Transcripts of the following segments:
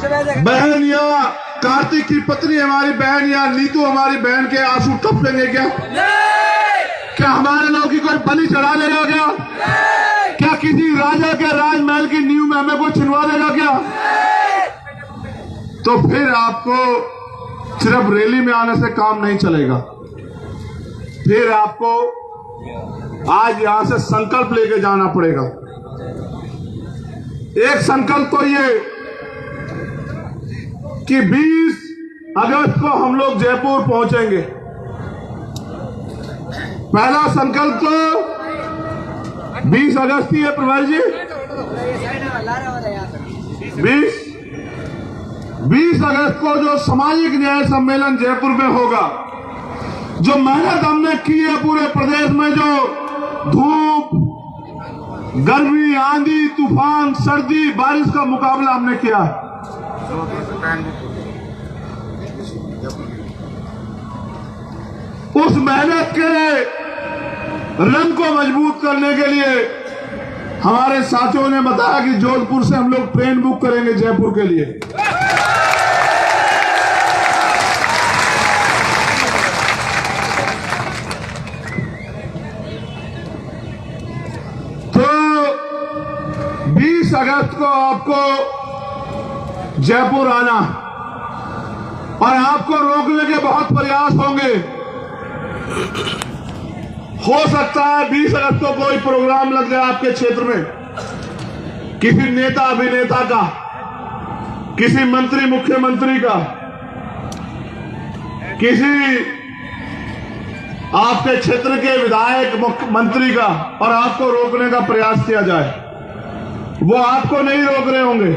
बहन या कार्तिक की पत्नी हमारी बहन या नीतू हमारी बहन के आंसू टपकेंगे क्या? क्या हमारे लोगों की कोई बलि चढ़ा लेगा क्या? क्या किसी राजा के राजमहल की नींव में हमें कोई छिनवा देगा क्या? तो फिर आपको सिर्फ रैली में आने से काम नहीं चलेगा। फिर आपको आज यहां से संकल्प लेके जाना पड़ेगा। एक संकल्प तो ये कि 20 अगस्त को हम लोग जयपुर पहुंचेंगे। पहला संकल्प तो 20 अगस्त ही है प्रभारी जी, 20 अगस्त को जो सामाजिक न्याय सम्मेलन जयपुर में होगा, जो मेहनत हमने की है पूरे प्रदेश में, जो धूप, गर्मी, आंधी, तूफान, सर्दी, बारिश का मुकाबला हमने किया है, उस मेहनत के रंग को मजबूत करने के लिए हमारे साथियों ने बताया कि जोधपुर से हम लोग ट्रेन बुक करेंगे जयपुर के लिए। तो 20 अगस्त को आपको जयपुर आना और आपको रोकने के बहुत प्रयास होंगे। हो सकता है 20 अगस्त को कोई प्रोग्राम लग जाए आपके क्षेत्र में, किसी नेता अभिनेता का, किसी मंत्री मुख्यमंत्री का, किसी आपके क्षेत्र के विधायक मंत्री का, और आपको रोकने का प्रयास किया जाए। वो आपको नहीं रोक रहे होंगे,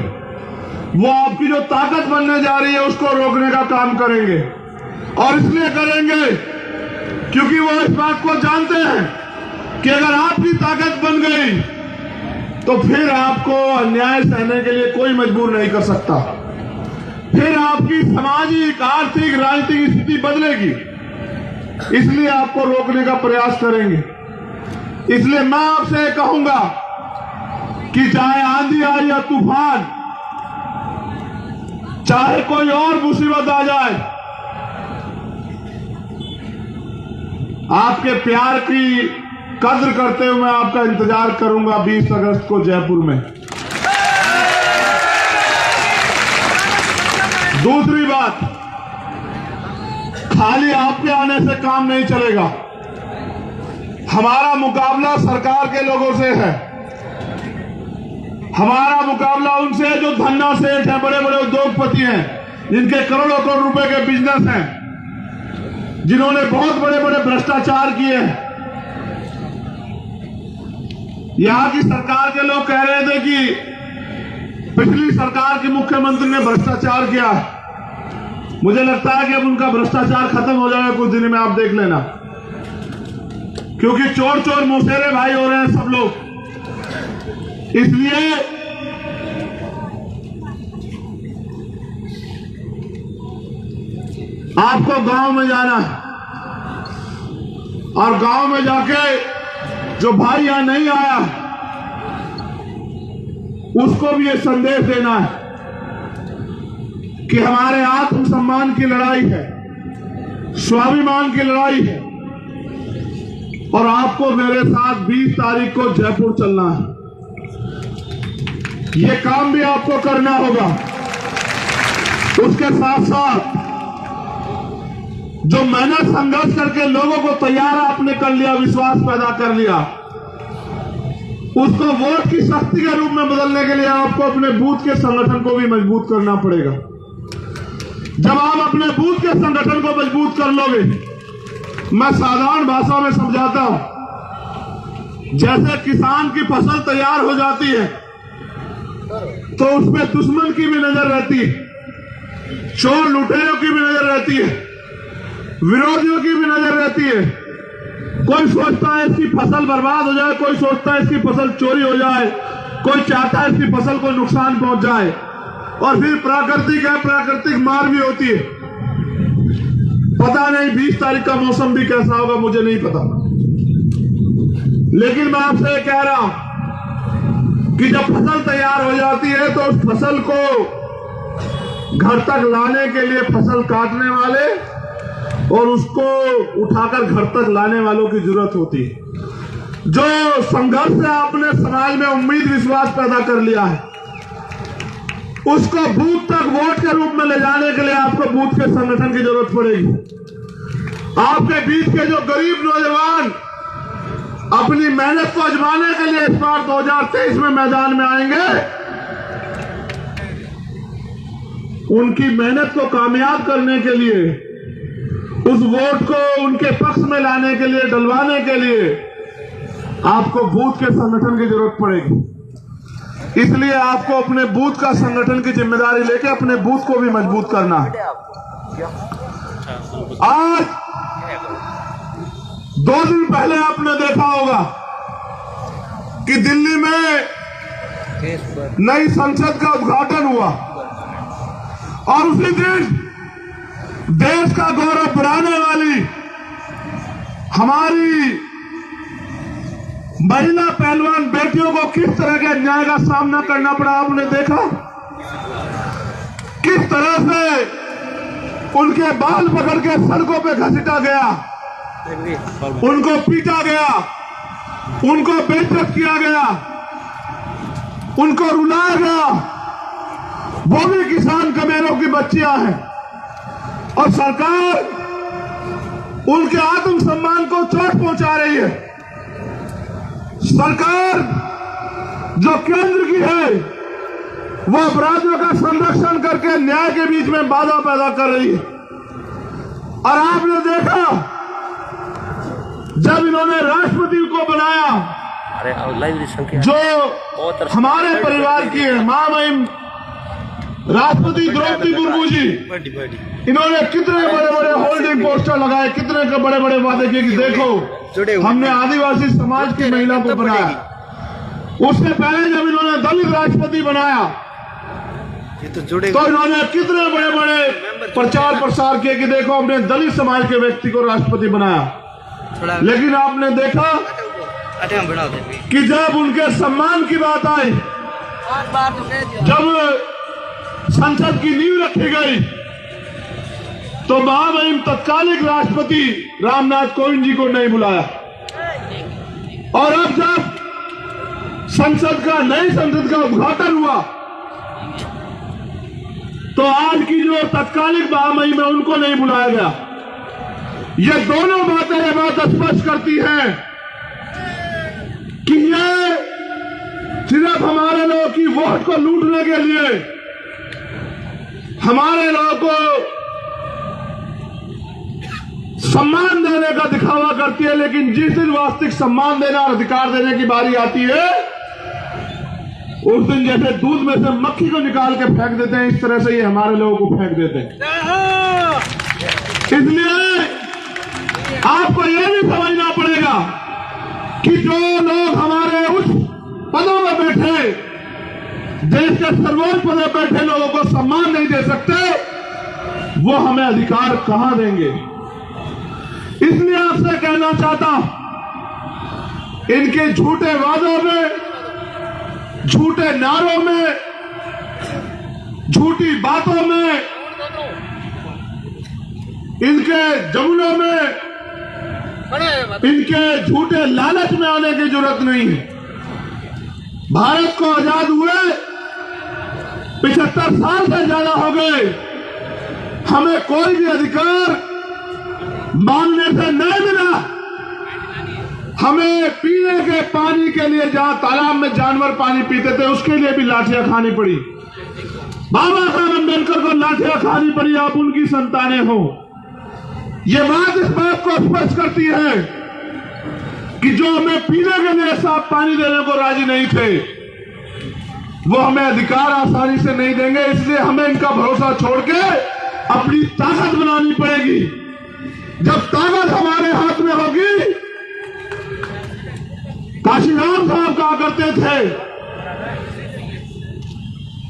वो आपकी जो ताकत बनने जा रही है उसको रोकने का काम करेंगे। और इसलिए करेंगे क्योंकि वो इस बात को जानते हैं कि अगर आपकी ताकत बन गई तो फिर आपको अन्याय सहने के लिए कोई मजबूर नहीं कर सकता। फिर आपकी सामाजिक, आर्थिक, राजनीतिक स्थिति बदलेगी। इसलिए आपको रोकने का प्रयास करेंगे। इसलिए मैं आपसे कहूंगा कि चाहे आंधी आए या तूफान, चाहे कोई और मुसीबत आ जाए, आपके प्यार की कद्र करते हुए मैं आपका इंतजार करूंगा 20 अगस्त को जयपुर में। दूसरी बात, खाली आपके आने से काम नहीं चलेगा। हमारा मुकाबला सरकार के लोगों से है। हमारा मुकाबला उनसे है जो धन्ना सेठ हैं, बड़े बड़े उद्योगपति हैं, जिनके करोड़ों करोड़ रुपए के बिजनेस हैं, जिन्होंने बहुत बड़े बड़े भ्रष्टाचार किए हैं। यहां की सरकार के लोग कह रहे थे कि पिछली सरकार के मुख्यमंत्री ने भ्रष्टाचार किया। मुझे लगता है कि अब उनका भ्रष्टाचार खत्म हो जाएगा कुछ दिन में, आप देख लेना, क्योंकि चोर चोर मुसेरे भाई हो रहे हैं सब लोग। इसलिए आपको गांव में जाना है और गांव में जाके जो भाई यहां नहीं आया उसको भी ये संदेश देना है कि हमारे आत्मसम्मान की लड़ाई है, स्वाभिमान की लड़ाई है, और आपको मेरे साथ 20 तारीख को जयपुर चलना है। ये काम भी आपको करना होगा। उसके साथ साथ जो मेहनत संघर्ष करके लोगों को तैयार आपने कर लिया, विश्वास पैदा कर लिया, उसको वोट की शक्ति के रूप में बदलने के लिए आपको अपने बूथ के संगठन को भी मजबूत करना पड़ेगा। जब आप अपने बूथ के संगठन को मजबूत कर लोगे, मैं साधारण भाषा में समझाता हूं, जैसे किसान की फसल तैयार हो जाती है तो उसमें दुश्मन की भी नजर रहती है, चोर लुटेरों की भी नजर रहती है, विरोधियों की भी नजर रहती है। कोई सोचता है इसकी फसल बर्बाद हो जाए, कोई सोचता है इसकी फसल चोरी हो जाए, कोई चाहता है इसकी फसल को नुकसान पहुंच जाए, और फिर प्राकृतिक मार भी होती है। पता नहीं 20 तारीख का मौसम भी कैसा होगा, मुझे नहीं पता, लेकिन मैं आपसे कह रहा हूं कि जब फसल तैयार हो जाती है तो उस फसल को घर तक लाने के लिए फसल काटने वाले और उसको उठाकर घर तक लाने वालों की जरूरत होती है। जो संघर्ष से आपने समाज में उम्मीद विश्वास पैदा कर लिया है, उसको बूथ तक वोट के रूप में ले जाने के लिए आपको बूथ के संगठन की जरूरत पड़ेगी। आपके बीच के जो गरीब नौजवान अपनी मेहनत को आजमाने के लिए इस बार 2023 में मैदान में आएंगे, उनकी मेहनत को कामयाब करने के लिए, उस वोट को उनके पक्ष में लाने के लिए, डलवाने के लिए आपको बूथ के संगठन की जरूरत पड़ेगी। इसलिए आपको अपने बूथ का संगठन की जिम्मेदारी लेके अपने बूथ को भी मजबूत करना है। आज 2 दिन पहले आपने देखा होगा कि दिल्ली में नई संसद का उद्घाटन हुआ और उसी दिन देश का गौरव बढ़ाने वाली हमारी महिला पहलवान बेटियों को किस तरह के अन्याय का सामना करना पड़ा, आपने देखा किस तरह से उनके बाल पकड़ के सड़कों पे घसीटा गया, उनको पीटा गया, उनको बेइज्जत किया गया, उनको रुलाया गया। वो भी किसान कमेरों की बच्चियां हैं और सरकार उनके आत्मसम्मान को चोट पहुंचा रही है। सरकार जो केंद्र की है वो अपराधियों का संरक्षण करके न्याय के बीच में बाधा पैदा कर रही है। और आपने देखा जब इन्होंने राष्ट्रपति को बनाया, जो हमारे परिवार की है, महामहिम राष्ट्रपति द्रौपदी मुर्मू जी, इन्होंने कितने बड़े बड़े होल्डिंग पोस्टर लगाए, कितने बड़े बड़े वादे किए कि देखो हमने आदिवासी समाज की महिला को बनाया। उससे पहले जब इन्होंने दलित राष्ट्रपति बनाया तो इन्होंने कितने बड़े बड़े प्रचार प्रसार किए कि देखो हमने दलित समाज के व्यक्ति को राष्ट्रपति बनाया। लेकिन आपने देखा कि जब उनके सम्मान की बात आई, जब संसद की नींव रखी गई, तो महामहिम तत्कालिक राष्ट्रपति रामनाथ कोविंद जी को नहीं बुलाया। और अब जब नई संसद का उद्घाटन हुआ तो आज की जो तत्कालिक महामहिम है उनको नहीं बुलाया गया। ये दोनों बातें ये बात स्पष्ट करती हैं कि ये सिर्फ हमारे लोगों की वोट को लूटने के लिए, हमारे लोगों को सम्मान देने का दिखावा करती है। लेकिन जिस दिन वास्तविक सम्मान देना और अधिकार देने की बारी आती है, उस दिन जैसे दूध में से मक्खी को निकाल के फेंक देते हैं, इस तरह से ये हमारे लोगों को फेंक देते हैं। इसलिए आपको यह भी समझना पड़ेगा कि जो लोग हमारे उच्च पदों में बैठे, देश के सर्वोच्च पदों पर बैठे लोगों को सम्मान नहीं दे सकते, वो हमें अधिकार कहां देंगे। इसलिए आपसे कहना चाहता हूं, इनके झूठे वादों में, झूठे नारों में, झूठी बातों में, इनके जुमलों में, इनके झूठे लालच में आने की जरूरत नहीं है। भारत को आजाद हुए 75 साल से ज्यादा हो गए, हमें कोई भी अधिकार मांगने से नहीं मिला। हमें पीने के पानी के लिए, जहां तालाब में जानवर पानी पीते थे, उसके लिए भी लाठियां खानी पड़ी। बाबा साहब अम्बेडकर को लाठियां खानी पड़ी, आप उनकी संतानें हो। ये बात इस बात को स्पष्ट करती है कि जो हमें पीने के लिए साफ पानी देने को राजी नहीं थे, वो हमें अधिकार आसानी से नहीं देंगे। इसलिए हमें इनका भरोसा छोड़ के अपनी ताकत बनानी पड़ेगी। जब ताकत हमारे हाथ में होगी, काशीराम साहब कहा करते थे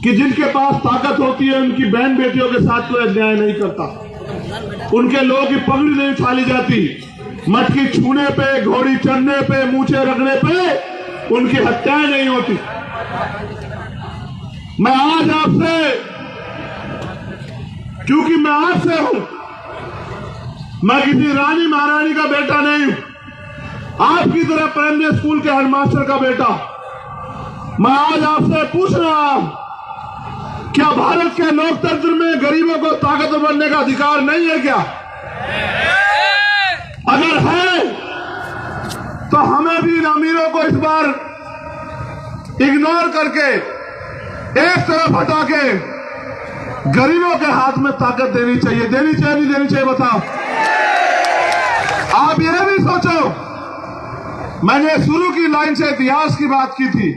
कि जिनके पास ताकत होती है उनकी बहन बेटियों के साथ कोई अन्याय नहीं करता, उनके लोगों की पगड़ी नहीं उछाली जाती, मटकी छूने पे, घोड़ी चढ़ने पे, मूछे रखने पे उनकी हत्याएं नहीं होती। मैं आज आपसे क्योंकि मैं आपसे हूं, मैं किसी रानी महारानी का बेटा नहीं हूं, आपकी तरह प्राइमरी स्कूल के हेडमास्टर का बेटा। मैं आज आपसे पूछ रहा हूं, क्या भारत के लोकतंत्र में गरीबों को ताकतवर बनने का अधिकार नहीं है क्या? अगर है तो हमें भी इन अमीरों को इस बार इग्नोर करके एक तरफ हटा के गरीबों के हाथ में ताकत देनी चाहिए। देनी चाहिए नहीं देनी चाहिए बताओ? आप यह भी सोचो, मैंने शुरू की लाइन से इतिहास की बात की थी,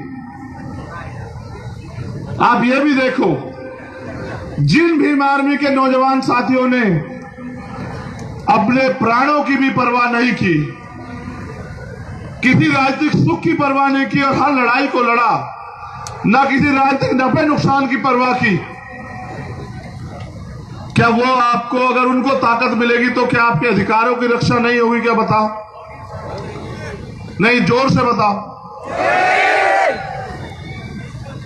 आप यह भी देखो, जिन भीम आर्मी के नौजवान साथियों ने अपने प्राणों की भी परवाह नहीं की, किसी राजनीतिक सुख की परवाह नहीं की और हर लड़ाई को लड़ा, ना किसी राजनीतिक नफे नुकसान की परवाह की, क्या वो आपको, अगर उनको ताकत मिलेगी तो क्या आपके अधिकारों की रक्षा नहीं होगी क्या? बताओ, नहीं, जोर से बताओ।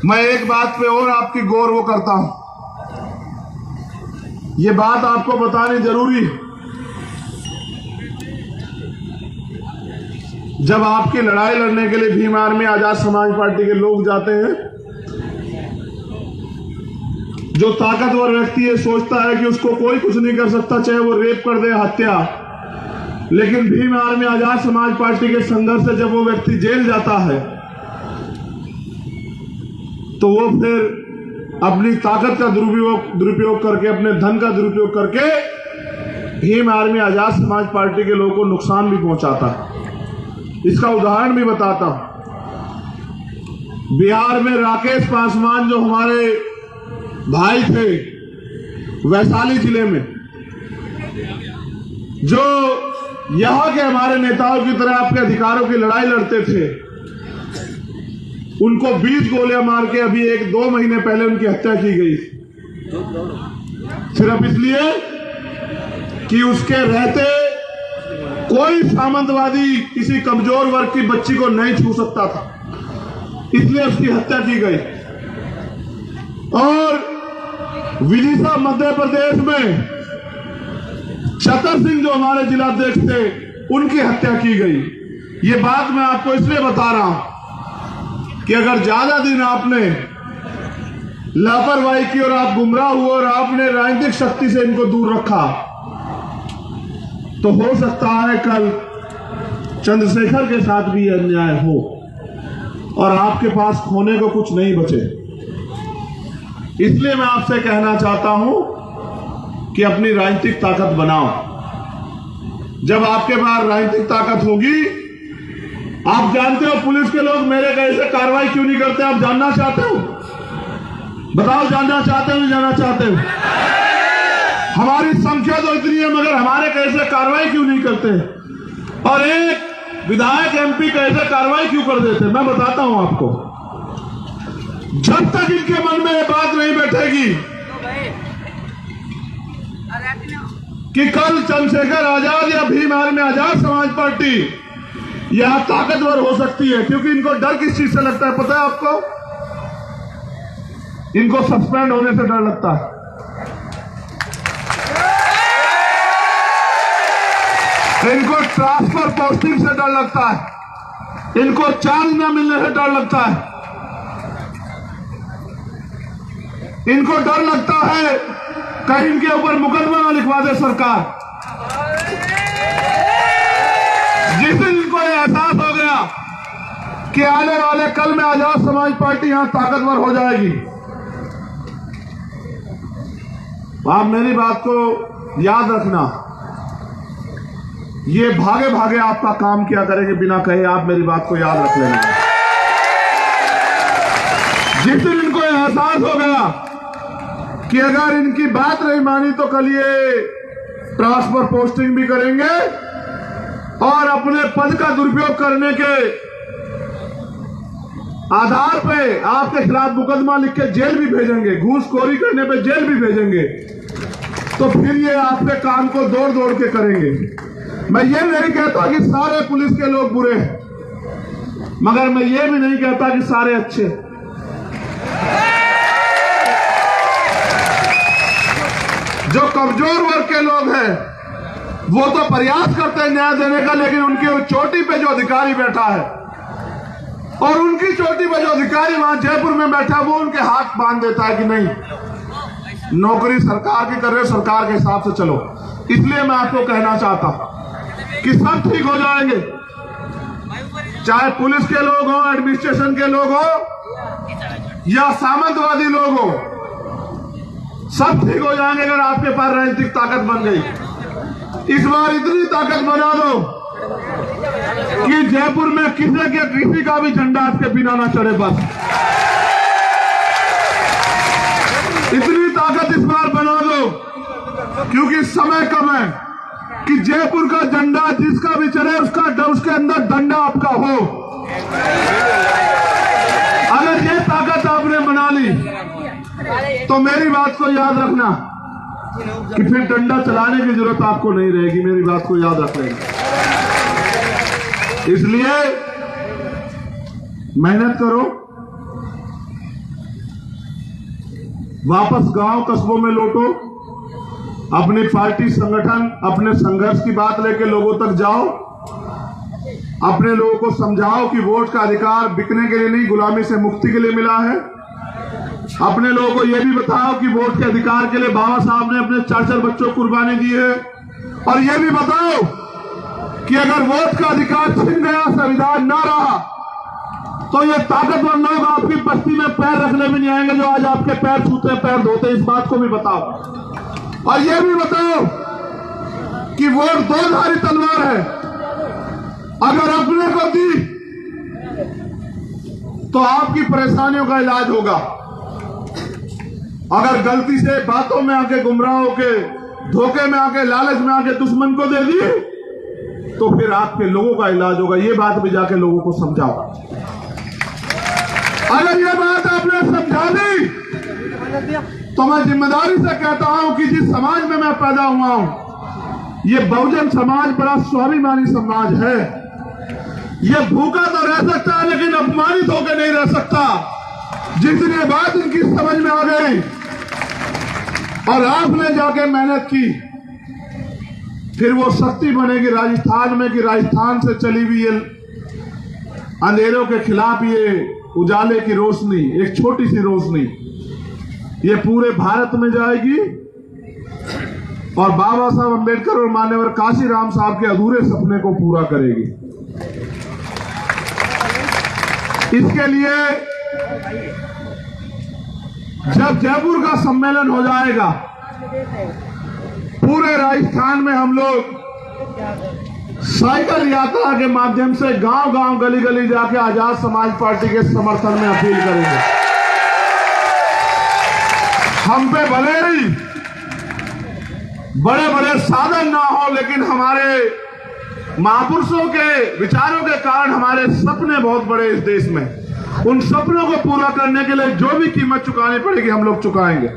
मैं एक बात पे और आपकी गौर वो करता हूं, ये बात आपको बतानी जरूरी है। जब आपकी लड़ाई लड़ने के लिए भीम आर्मी आजाद समाज पार्टी के लोग जाते हैं, जो ताकतवर व्यक्ति है सोचता है कि उसको कोई कुछ नहीं कर सकता, चाहे वो रेप कर दे, हत्या, लेकिन भीम आर्मी आजाद समाज पार्टी के संघर्ष से जब वो व्यक्ति जेल जाता है तो वो फिर अपनी ताकत का दुरुपयोग करके, अपने धन का दुरुपयोग करके भीम आर्मी आजाद समाज पार्टी के लोगों को नुकसान भी पहुंचाता है। इसका उदाहरण भी बताता हूं। बिहार में राकेश पासवान जो हमारे भाई थे, वैशाली जिले में, जो यहां के हमारे नेताओं की तरह आपके अधिकारों की लड़ाई लड़ते थे, उनको 20 गोलियां मार के अभी 1-2 महीने पहले उनकी हत्या की गई, सिर्फ इसलिए कि उसके रहते कोई सामंतवादी किसी कमजोर वर्ग की बच्ची को नहीं छू सकता था, इसलिए उसकी हत्या की गई। और विदिशा मध्य प्रदेश में चतर सिंह जो हमारे जिलाध्यक्ष थे, उनकी हत्या की गई। ये बात मैं आपको इसलिए बता रहा हूं कि अगर ज्यादा दिन आपने लापरवाही की और आप गुमराह हुए और आपने राजनीतिक शक्ति से इनको दूर रखा, तो हो सकता है कल चंद्रशेखर के साथ भी अन्याय हो और आपके पास खोने को कुछ नहीं बचे। इसलिए मैं आपसे कहना चाहता हूं कि अपनी राजनीतिक ताकत बनाओ। जब आपके पास राजनीतिक ताकत होगी, आप जानते हो पुलिस के लोग मेरे कहे से कार्रवाई क्यों नहीं करते? आप जानना चाहते हो? बताओ, जानना चाहते हो नहीं जानना चाहते हो? हमारी संख्या तो इतनी है, मगर हमारे कहे से कार्रवाई क्यों नहीं करते? और एक विधायक एमपी कहे से कार्रवाई क्यों कर देते? मैं बताता हूं आपको। जब तक इनके मन में ये बात नहीं बैठेगी कि कल चंद्रशेखर आजाद या भीम आर्मी आजाद समाज पार्टी यहां ताकतवर हो सकती है, क्योंकि इनको डर किस चीज से लगता है पता है आपको? इनको सस्पेंड होने से डर लगता है। इनको ट्रांसफर पोस्टिंग से डर लगता है, इनको चार्ज न मिलने से डर लगता है, इनको डर लगता है कहीं इनके ऊपर मुकदमा न लिखवा दे सरकार। जिस दिन इनको यह एहसास हो गया कि आने वाले कल में आजाद समाज पार्टी यहां ताकतवर हो जाएगी, आप मेरी बात को याद रखना। ये भागे भागे आपका काम किया करेंगे बिना कहे, आप मेरी बात को याद रख लेना। जिस दिन इनको एहसास हो गया कि अगर इनकी बात नहीं मानी तो कल ये ट्रांसफर पोस्टिंग भी करेंगे और अपने पद का दुरुपयोग करने के आधार पे आपके खिलाफ मुकदमा लिख के जेल भी भेजेंगे, घूसखोरी करने पे जेल भी भेजेंगे, तो फिर ये आपके काम को दौड़ दौड़ के करेंगे। मैं ये नहीं कहता कि सारे पुलिस के लोग बुरे हैं, मगर मैं ये भी नहीं कहता कि सारे अच्छे। जो कमजोर वर्ग के लोग हैं वो तो प्रयास करते हैं न्याय देने का, लेकिन उनकी चोटी पे जो अधिकारी बैठा है और उनकी चोटी पे जो अधिकारी वहां जयपुर में बैठा है वो उनके हाथ बांध देता है कि नहीं, नौकरी सरकार की कर रहे हो, सरकार के हिसाब से चलो। इसलिए मैं आपको कहना चाहता हूं कि सब ठीक हो जाएंगे, चाहे पुलिस के लोग हो, एडमिनिस्ट्रेशन के लोग हो या सामंतवादी लोग हो, सब ठीक हो जाएंगे अगर आपके पास राजनीतिक ताकत बन गई। इस बार इतनी ताकत बना दो कि जयपुर में किसी का भी झंडा आपके बिना ना चढ़े। बस इतनी ताकत इस बार बना दो, क्योंकि समय कम है कि जयपुर का झंडा जिसका भी चढ़े उसके अंदर डंडा आपका हो। अगर ये ताकत आपने बना ली तो मेरी बात को याद रखना कि फिर डंडा चलाने की जरूरत आपको नहीं रहेगी। मेरी बात को याद रख लेना। इसलिए मेहनत करो, वापस गांव कस्बों में लौटो, अपनी पार्टी संगठन अपने संघर्ष की बात लेके लोगों तक जाओ, अपने लोगों को समझाओ कि वोट का अधिकार बिकने के लिए नहीं, गुलामी से मुक्ति के लिए मिला है। अपने लोगों को यह भी बताओ कि वोट के अधिकार के लिए बाबा साहब ने अपने 4-4 बच्चों को कुर्बानी दी है। और यह भी बताओ कि अगर वोट का अधिकार छिन गया, संविधान ना रहा, तो ये ताकतवर लोग आपकी बस्ती में पैर रखने भी नहीं आएंगे जो आज आपके पैर छूते पैर धोते। इस बात को भी बताओ। और यह भी बताओ कि वोट दोधारी तलवार है, अगर अपने को दी तो आपकी परेशानियों का इलाज होगा, अगर गलती से बातों में आके, गुमराह होके, धोखे में आके, लालच में आके दुश्मन को दे दी तो फिर आपके लोगों का इलाज होगा। ये बात भी जाके लोगों को समझाओ। अगर ये बात आपने समझा दी तो मैं जिम्मेदारी से कहता हूं कि जिस समाज में मैं पैदा हुआ हूं, ये बहुजन समाज बड़ा स्वाभिमानी समाज है। ये भूखा तो रह सकता है लेकिन अपमानित होकर नहीं रह सकता। जितनी बात इनकी समझ में आ गई और आपने जाके मेहनत की, फिर वो शक्ति बनेगी राजस्थान में कि राजस्थान से चली हुई ये अंधेरों के खिलाफ ये उजाले की रोशनी, एक छोटी सी रोशनी, ये पूरे भारत में जाएगी और बाबा साहब अंबेडकर और मान्यवर काशीराम साहब के अधूरे सपने को पूरा करेगी। इसके लिए जब जयपुर का सम्मेलन हो जाएगा, पूरे राजस्थान में हम लोग साइकिल यात्रा के माध्यम से गांव गांव गली गली जाके आजाद समाज पार्टी के समर्थन में अपील करेंगे। हम पे भले ही बड़े बड़े साधन ना हो, लेकिन हमारे महापुरुषों के विचारों के कारण हमारे सपने बहुत बड़े इस देश में। उन सपनों को पूरा करने के लिए जो भी कीमत चुकानी पड़ेगी हम लोग चुकाएंगे।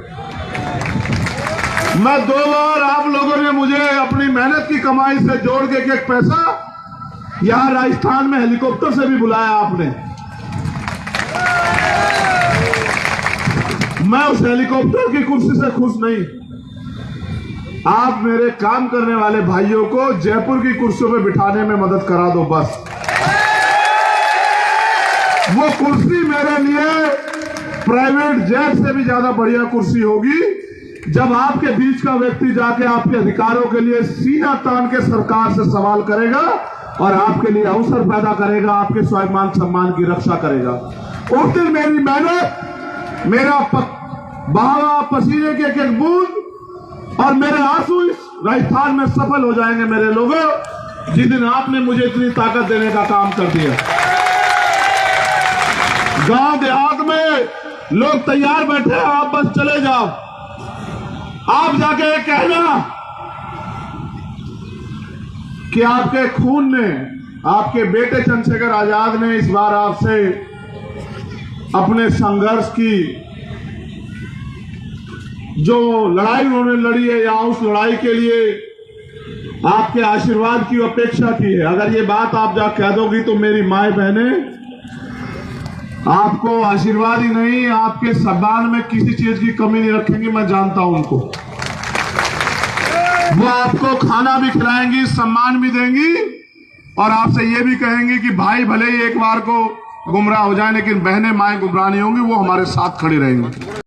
मैं 2 बार आप लोगों ने मुझे अपनी मेहनत की कमाई से जोड़ के एक पैसा यहां राजस्थान में हेलीकॉप्टर से भी बुलाया आपने। मैं उस हेलीकॉप्टर की कुर्सी से खुश नहीं। आप मेरे काम करने वाले भाइयों को जयपुर की कुर्सियों पे बिठाने में मदद करा दो बस। वो कुर्सी मेरे लिए प्राइवेट जेट से भी ज्यादा बढ़िया कुर्सी होगी, जब आपके बीच का व्यक्ति जाके आपके अधिकारों के लिए सीना तान के सरकार से सवाल करेगा और आपके लिए अवसर पैदा करेगा, आपके स्वाभिमान सम्मान की रक्षा करेगा। उस दिन मेरी मेहनत, मेरा बहावा पसीने के एक बूंद और मेरे आंसू इस राजस्थान में सफल हो जाएंगे मेरे लोगों, जिस दिन आपने मुझे इतनी ताकत देने का काम कर दिया। गांव देहात में लोग तैयार बैठे हैं, आप बस चले जाओ। आप जाके कहना कि आपके खून ने, आपके बेटे चंद्रशेखर आजाद ने इस बार आपसे अपने संघर्ष की जो लड़ाई उन्होंने लड़ी है, या उस लड़ाई के लिए आपके आशीर्वाद की अपेक्षा की है। अगर ये बात आप जा कह दोगी तो मेरी माए बहनें आपको आशीर्वाद ही नहीं, आपके सम्मान में किसी चीज की कमी नहीं रखेंगे। मैं जानता हूं उनको। वो आपको खाना भी खिलाएंगी, सम्मान भी देंगी और आपसे ये भी कहेंगी कि भाई भले ही एक बार को गुमराह हो जाए लेकिन बहनें माएं गुमराह नहीं होंगी, वो हमारे साथ खड़ी रहेंगी।